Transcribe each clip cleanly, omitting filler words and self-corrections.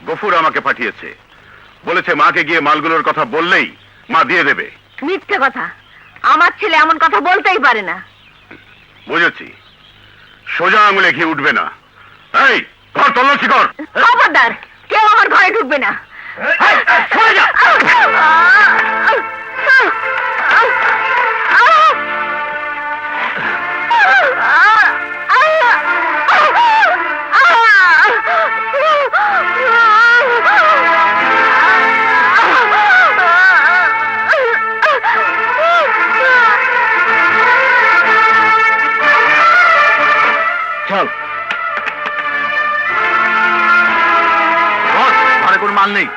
গফুর আমাকে পাঠিয়েছে, বলেছে মাকে গিয়ে মালগুলোর কথা বললেই মা দিয়ে দেবে। মিথ্যে কথা, আমার ছেলে এমন কথা বলতেই পারে না। বুঝেছি, সোজা আঙুলে ঘি উঠবে না। এই ঘর তল্লাশি কর। খবরদার, কেউ আমার ঘরে ঢুকবে না। এই, সরে যা। চল। ঘরে কোনো মাল নেই।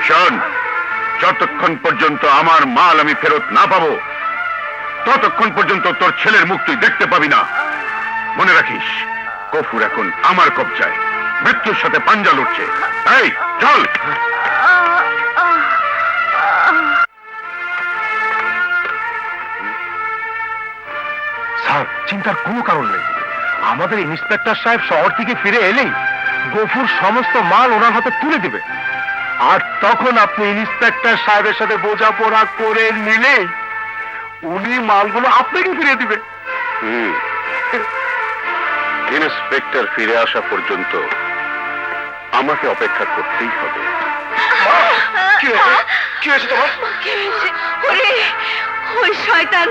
শোন, যতক্ষণ পর্যন্ত আমার মাল আমি ফেরত না পাবো ততক্ষণ পর্যন্ত তোর ছেলের মুখ তুই দেখতে পাবি না। মনে রাখিস, গফুর এখন আমার কবজায়, মৃত্যুর সাথে পাঞ্জা লড়ছে। এই চল। স্যার, চিন্তার কোনো কারণ নেই। আমাদের ইন্সপেক্টর সাহেব শহর থেকে ফিরে এলেই গফুর সমস্ত মাল ওনার হাতে তুলে দিবে, আর তখন আপনি ইন্সপেক্টর সাহেবের সাথে বোঝাপড়া করে নিলেই উনি মালগুলো আপনাকে ফিরিয়ে দিবে। ইন্সপেক্টর ফিরে আসা পর্যন্ত আমাকে অপেক্ষা করতেই হবে। কি হয়েছে তোমার? ওই শয়তান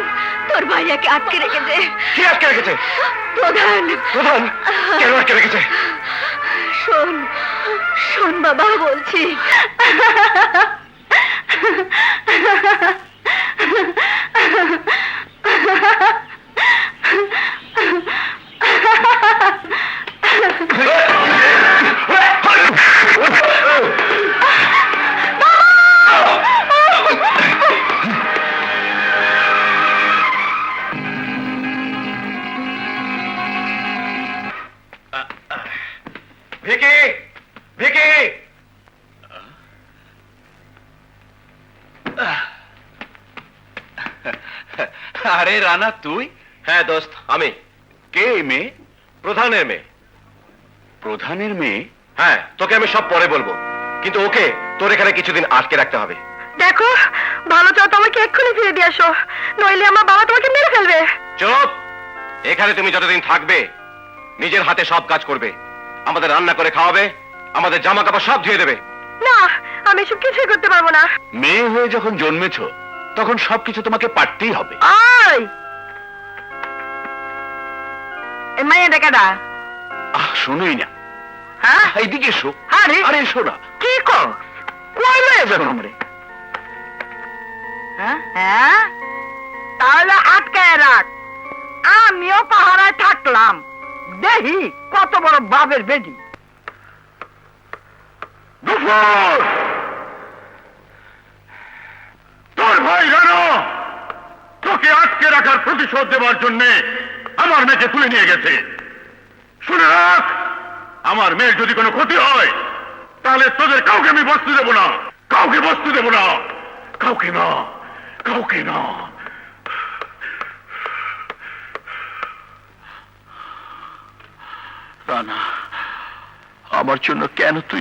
তোর ভাইয়াকে আটকে রেখেছে। কি আটকে রেখেছে? প্রধান। প্রধান কেন আটকে রেখেছে? শোন শোন বাবা, বলছি। ভিকি, ভিকি! আরে রানা, তুই? হ্যাঁ দোস্ত, আমি। কে এই মেয়ে? প্রধানের মেয়ে। প্রধানের মেয়ে? হ্যাঁ, তোকে আমি সব পরে বলবো, কিন্তু ওকে তোর এখানে কিছুদিন আটকে রাখতে হবে। দেখো, ভালো চাও তো আমাকে এক্ষুনি ফিরে দিয়ে আসো, নইলে আমার বাবা তোমাকে মেরে ফেলবে। চুপ! এখানে তুমি যতদিন থাকবে নিজের হাতে সব কাজ করবে, আমাদের রান্না করে খাওয়াবে, আমাদের জামা কাপড় সব ধুয়ে দেবে। না, আমি এসব কিছুই করতে পারবো না। মেয়ে হয়ে যখন জন্মেছ তখন সবকিছু তোমাকে পারতেই হবে। ওই এই মাইয়াটা কাটা? শুনোই না। হ্যাঁ, এইদিকে এসো। আরে আরে এসো না। কি কর? কই লয়ে যাবো আমরা? হ্যাঁ হ্যাঁ, তাহলে আটকায় রাখ, আমিও পাহারায় থাকলাম, দেখি কত বড় বাবের বেটি। গফুর! তোর ভাই রানা তোকে আটকে রাখার প্রতিশোধ দেওয়ার জন্য আমার মেয়েকে তুলে নিয়ে গেছে। শুনে রাখ, আমার মেয়ের যদি কোনো ক্ষতি হয় তাহলে তোদের কাউকে আমি বস্তু দেব না, কাউকে বস্তু দেব না, কাউকে না, কাউকে না। রানা, আমার জন্য কেন তুই